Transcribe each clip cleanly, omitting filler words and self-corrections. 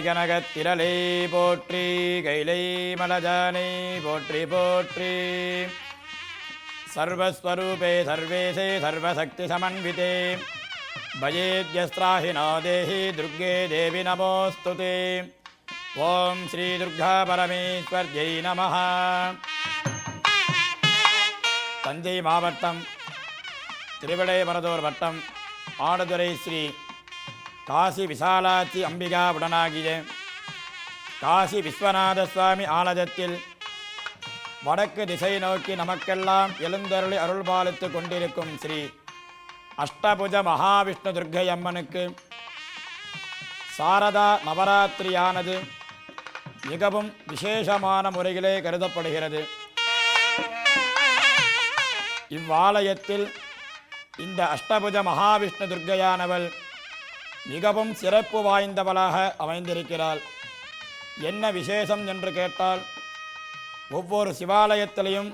கனகத்திரளே போற்றி, கைலை மலஜானை போற்றி போற்றி. சர்வஸ்வரூபே சர்வேசே சர்வசக்தி சமன்விதே பஜேத்யஸ்திராஹினோ தேஹி துர்கே தேவி நமோஸ்துதே. ஓம் ஸ்ரீ துர்கா பரமேஸ்வர்யை நமஹ. தஞ்சை மாவட்டம் திருவிடைமருதூர் வட்டம் ஆடுதுறை ஸ்ரீ காசி விசாலாட்சி அம்பிகா உடனாகிய காசி விஸ்வநாத சுவாமி ஆலயத்தில் வடக்கு திசை நோக்கி நமக்கெல்லாம் எழுந்தருளி அருள்பாலித்து கொண்டிருக்கும் ஸ்ரீ அஷ்டபுஜ மகாவிஷ்ணு துர்க்கை அம்மனுக்கு சாரதா நவராத்திரியானது மிகவும் விசேஷமான முறையிலே கருதப்படுகிறது. இவ்வாலயத்தில் இந்த அஷ்டபுஜ மகாவிஷ்ணு துர்க்கையானவள் மிகவும் சிறப்பு வாய்ந்தவளாக அமைந்திருக்கிறாள். என்ன விசேஷம் என்று கேட்டால், ஒவ்வொரு சிவாலயத்திலையும்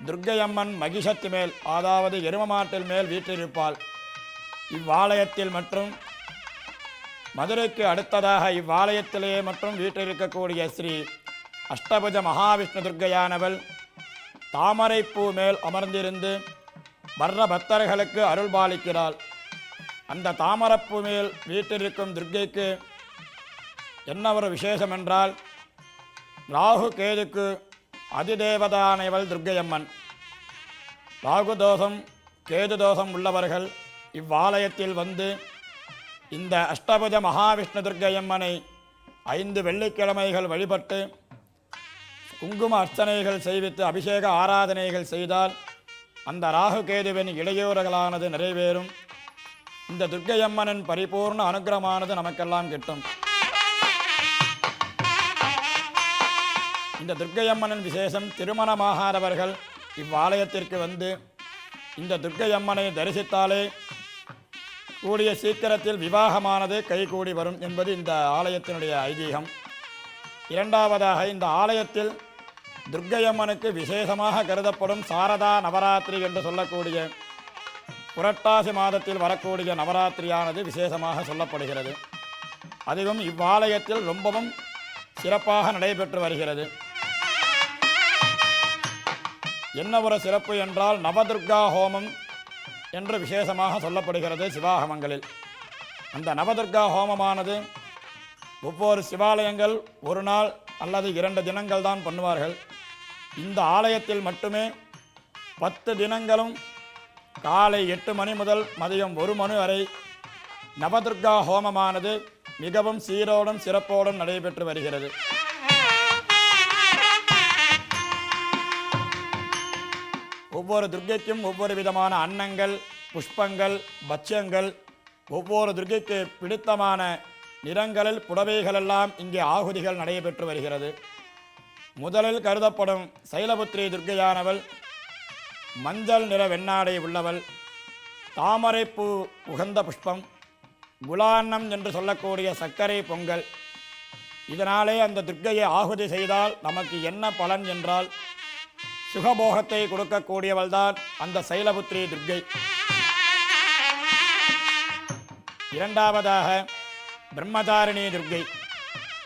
துர்க்கையம்மன் மகிஷத்து மேல், அதாவது எருமமாட்டில் மேல் வீற்றிருப்பாள். இவ்வாலயத்தில் மற்றும் மதுரைக்கு அடுத்ததாக இவ்வாலயத்திலேயே மற்றும் வீற்றிருக்கக்கூடிய ஸ்ரீ அஷ்டபுஜ மகாவிஷ்ணு துர்க்கையானவள் தாமரைப்பூ மேல் அமர்ந்திருந்து வர்ற பக்தர்களுக்கு அருள்பாலிக்கிறாள். அந்த தாமரப்பூ மேல் வீட்டிருக்கும் துர்க்கைக்கு என்ன ஒரு விசேஷம் என்றால், ராகு கேதுக்கு அதிதேவதானவள் துர்க்கையம்மன். ராகு தோஷம் கேது தோஷம் உள்ளவர்கள் இவ்வாலயத்தில் வந்து இந்த அஷ்டபுஜ மகாவிஷ்ணு துர்க்கையம்மனை 5 வெள்ளிக்கிழமைகள் வழிபட்டு குங்கும அர்ச்சனைகள் செய்வித்து அபிஷேக ஆராதனைகள் செய்தால் அந்த ராகு கேதுவின் இடையூறுகளானது நிறைவேறும். இந்த துர்க்கையம்மனின் பரிபூர்ண அனுகிரகமானது நமக்கெல்லாம் கிட்டும். இந்த துர்க்கையம்மனின் விசேஷம், திருமணமாகாதவர்கள் இவ்வாலயத்திற்கு வந்து இந்த துர்க்கையம்மனை தரிசித்தாலே கூடிய சீக்கிரத்தில் விவாகமானது கைகூடி வரும் என்பது இந்த ஆலயத்தினுடைய ஐதீகம். இரண்டாவதாக, இந்த ஆலயத்தில் துர்க்கையம்மனுக்கு விசேஷமாக கருதப்படும் சாரதா நவராத்திரி என்று சொல்லக்கூடிய புரட்டாசி மாதத்தில் வரக்கூடிய நவராத்திரியானது விசேஷமாக சொல்லப்படுகிறது. அதுவும் இவ்வாலயத்தில் ரொம்பவும் சிறப்பாக நடைபெற்று வருகிறது. என்ன ஒரு சிறப்பு என்றால், நவதுர்கா ஹோமம் என்று விசேஷமாக சொல்லப்படுகிறது சிவாகமங்களில். அந்த நவதுர்கா ஹோமமானது ஒவ்வொரு சிவாலயங்கள் ஒரு நாள் அல்லது 2 தினங்கள் தான் பண்ணுவார்கள். இந்த ஆலயத்தில் மட்டுமே 10 தினங்களும் காலை 8 மணி முதல் மதியம் 1 மணி வரை நவதுர்கா ஹோமமானது மிகவும் சீரோடும் சிறப்போடும் நடைபெற்று வருகிறது. ஒவ்வொரு துர்க்கைக்கும் ஒவ்வொரு விதமான அன்னங்கள், புஷ்பங்கள், பட்சங்கள், ஒவ்வொரு துர்க்கைக்கு பிடித்தமான நிறங்களில் புடவைகளெல்லாம் இங்கே ஆகுதிகள் நடைபெற்று வருகிறது. முதலில் கருதப்படும் சைலபுத்திரி துர்க்கையானவள் மஞ்சள் நிற வெண்ணாடை உள்ளவள், தாமரைப்பூ உகந்த புஷ்பம், குலான்னம் என்று சொல்லக்கூடிய சர்க்கரை பொங்கல். இதனாலே அந்த துர்க்கையை ஆகுதி செய்தால் நமக்கு என்ன பலன் என்றால், சுகபோகத்தை கொடுக்கக்கூடியவள்தான் அந்த சைலபுத்திரி துர்க்கை. இரண்டாவதாக பிரம்மதாரிணி துர்க்கை.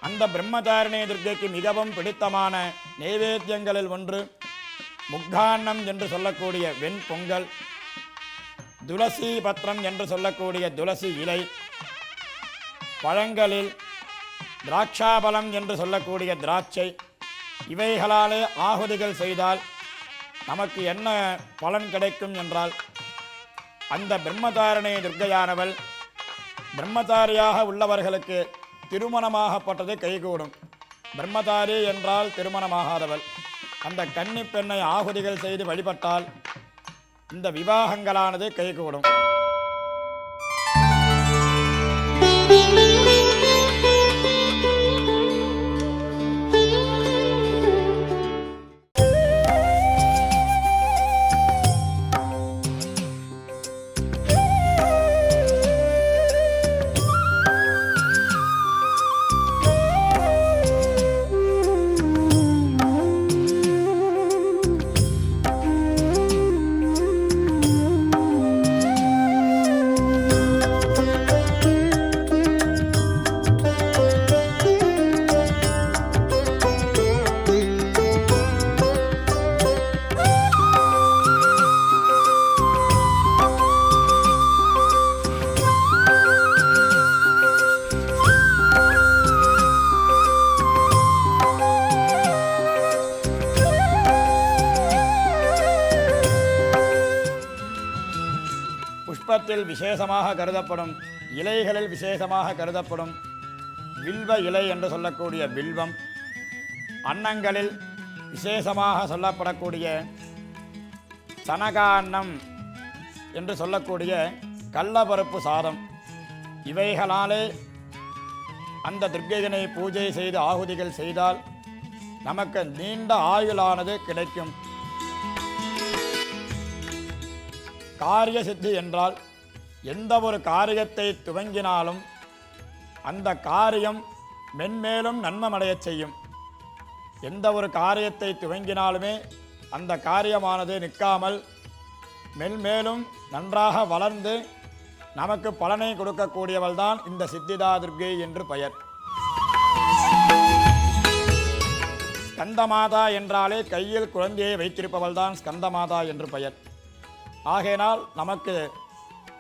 அந்த பிரம்மதாரிணி துர்க்கைக்கு மிகவும் பிடித்தமான நைவேத்தியங்களில் ஒன்று முக்கான்னம் என்று சொல்லக்கூடிய வெண் பொங்கல், துளசி பத்திரம் என்று சொல்லக்கூடிய துளசி இலை, பழங்களில் திராட்சாபலம் என்று சொல்லக்கூடிய திராட்சை, இவைகளாலே ஆகுதிகள் செய்தால் நமக்கு என்ன பலன் கிடைக்கும் என்றால், அந்த பிரம்மதாரிணி துர்க்கையானவள் பிரம்மதாரியாக உள்ளவர்களுக்கு திருமணமாகப்பட்டது கைகூடும். பிரம்மதாரி என்றால் திருமணமாகாதவள். அந்த கன்னி பெண்ணை ஆகுதிகள் செய்து வழிபட்டால் இந்த விவாகங்களானது கைகூடும். மரத்தில் விசேஷமாக கருதப்படும் இலைகளில் விசேஷமாக கருதப்படும் வில்வ இலை என்று சொல்லக்கூடிய வில்வம், அன்னங்களில் விசேஷமாக சொல்லப்படக்கூடிய சனகான்னம் என்று சொல்லக்கூடிய கடலப்பருப்பு சாதம், இவைகளாலே அந்த துர்க்கையினை பூஜை செய்து ஆகுதிகள் செய்தால் நமக்கு நீண்ட ஆயுளானது கிடைக்கும். காரிய சித்தி என்றால் எந்த ஒரு காரியத்தை துவங்கினாலும் அந்த காரியம் மென்மேலும் நன்மடையச் செய்யும். எந்த ஒரு காரியத்தை துவங்கினாலுமே அந்த காரியமானது நிற்காமல் மென்மேலும் நன்றாக வளர்ந்து நமக்கு பலனை கொடுக்கக்கூடியவள் தான் இந்த சித்திதா துர்க்கை என்று பெயர். ஸ்கந்தமாதா என்றாலே கையில் குழந்தையை வைத்திருப்பவள் தான் ஸ்கந்தமாதா என்று பெயர். ஆகையினால் நமக்கு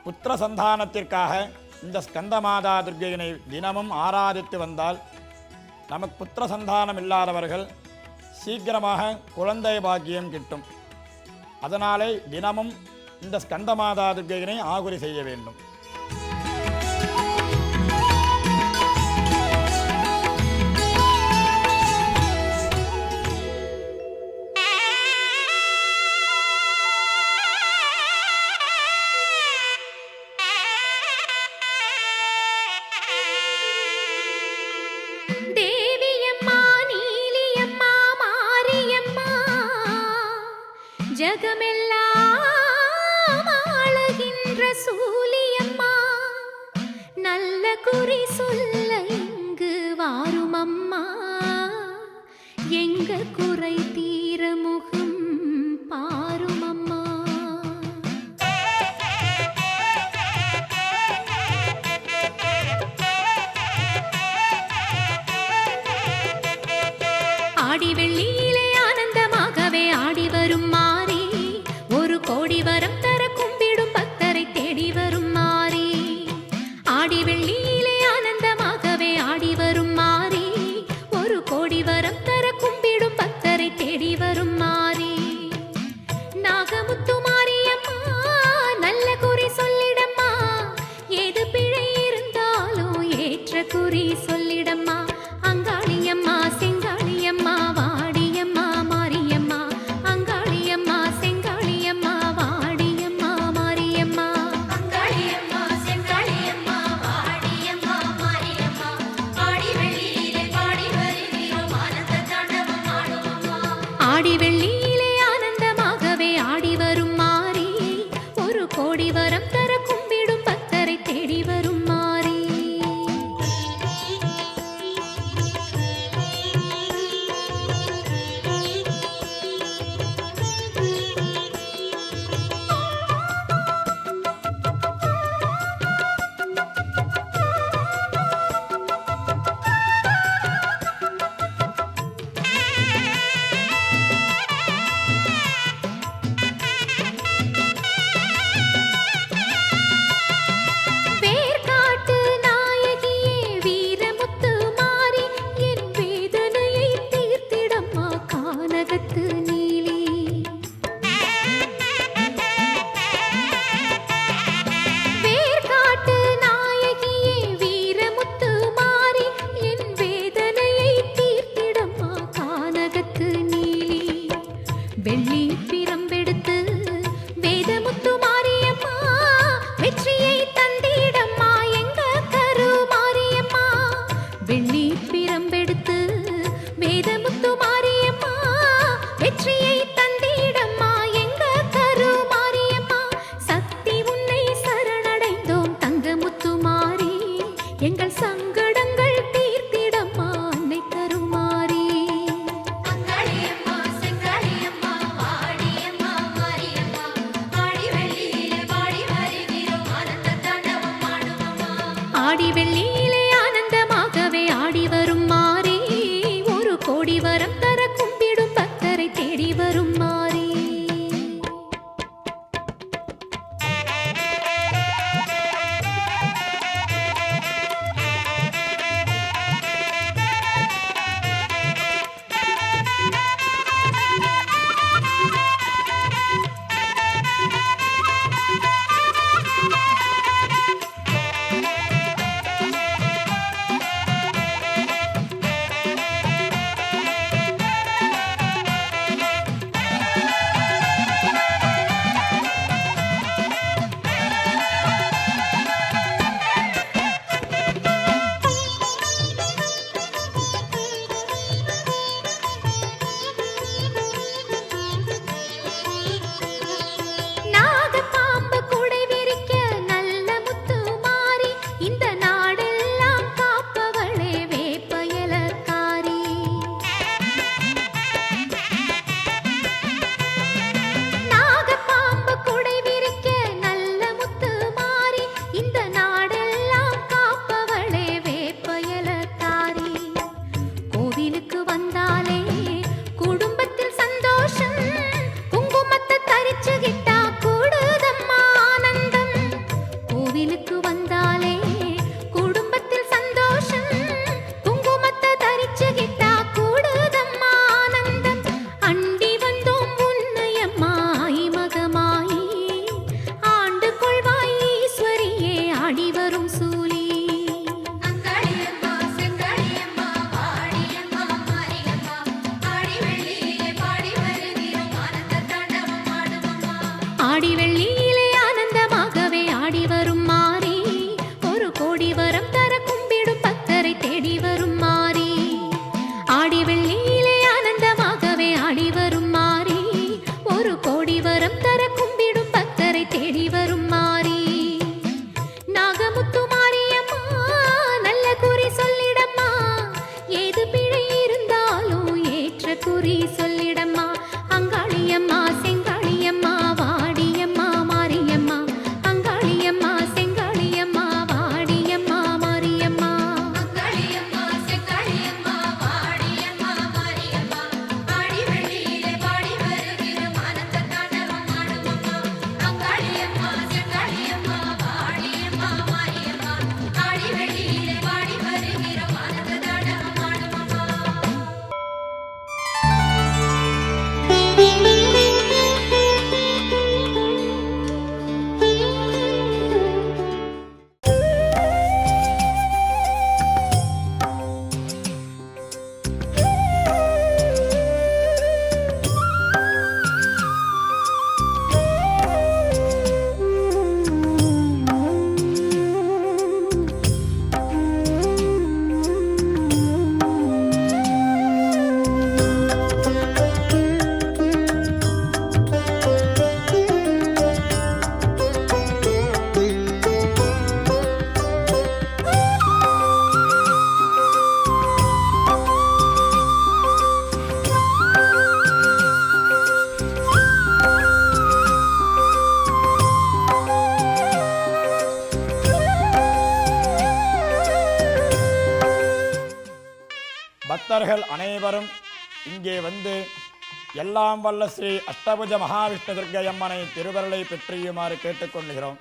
புத்திர சந்தானத்திற்காக இந்த ஸ்கந்தமாதா துர்க்கையினை தினமும் ஆராதித்து வந்தால் நமக்கு புத்திர சந்தானம் இல்லாதவர்கள் சீக்கிரமாக குழந்தை பாக்கியம் கிட்டும். அதனாலே தினமும் இந்த ஸ்கந்தமாதா துர்க்கையினை ஆகுதி செய்ய வேண்டும். ஜகமெல்லாம் ஆளுகின்ற சூலியம்மா, நல்ல குறி சொல்ல இங்கு வாரும் அம்மா, எங்க குறை தீர முகம் பாரும் அம்மா. ஆடி வெள்ளியிலே ஆனந்தமாகவே ஆடி வரும் மாறி, ஒரு கோடி வரம் தர கும்பிடும் பக்தரை தேடி வரும் மாறி. ஆடி வெள்ளியிலே ஆனந்தமாகவே ஆடி வரும் மாறி, ஒரு கோடி வரம் தர கும்பிடும் பக்தரை தேடி வரும் மாறி. நாகமுத்து மாரியம்மா, நல்ல குறி சொல்லிடம்மா, ஏது பிழை இருந்தாலும் ஏற்ற குறி சொல்லிடம்மா. அங்காளியம்மா செங்காளியம்மா வாடியம்மா மாரியம்மா, அங்காளியம்மா செங்காளியம்மா வாடியம்மா மாரியம்மா. அங்காளியம்மா செங்காளியம்மா வாடியம்மா மாரியம்மா, ஆடி வெள்ளியிலே பாடி வருகிறோம் ஆனந்த தாண்டவம் ஆடுவோம்மா. ஆடி வெள்ளியிலே ஆனந்தமாகவே ஆடி வரும் மாறி, ஒரு கோடி வரம் தர கும்பிடும் பக்தரை தேடி வரும் மாறி. குறி சொல்லிடம்மா அங்காளியம்மா செங்காளியம்மா வாடியம்மா மாரியம்மா அங்காளியம்மா செங்காளியம்மா வாடியம்மா மாரியம்மா அங்காளியம்மா செங்காளியம்மா வாடியம்மா மாரியம்மா பாடி வெளியிலே பாடி வருகிற மானத்த தாண்டவம் ஆடுமம்மா அங்காளியம்மா செங்காளியம்மா வாடியம்மா மாரியம்மா பாடி வெளியிலே பாடி வருகிற மானத்த தாண்டவம் ஆடுமம்மா. பக்தர்கள் அனைவரும் இங்கே வந்து எல்லாம் வல்ல ஸ்ரீ அஷ்டபுஜ மகாவிஷ்ணு துர்க்கையம்மனை திருவருளை பெற்றியுமாறு கேட்டுக்கொள்கிறோம்.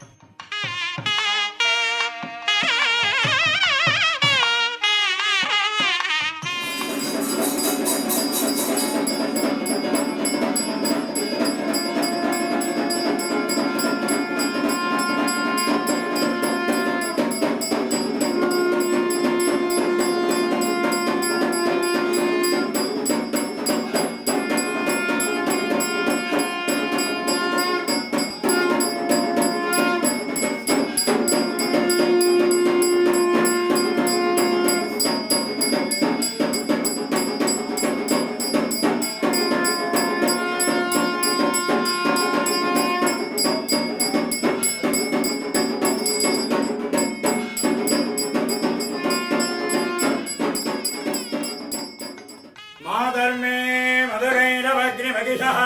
மாதர்மே மதுரைரவக்னிமகிஷः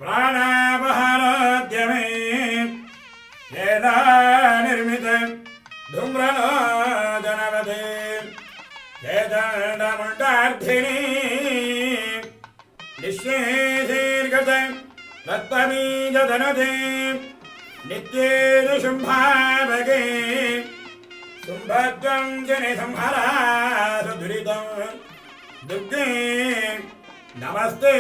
பிராணாபஹாரோத்யமே வேதா நிர்மித தும்ரலோதனவதே வேதாண்டமுண்டார்த்தினி நிஸ்வேதீர்கத ரத்னபீஜதனுதே நித்யேது சும்பாவகே சும்பத்வம் ஜனி சம்ஹராசு துரிதம் துர்கே நமஸ்தே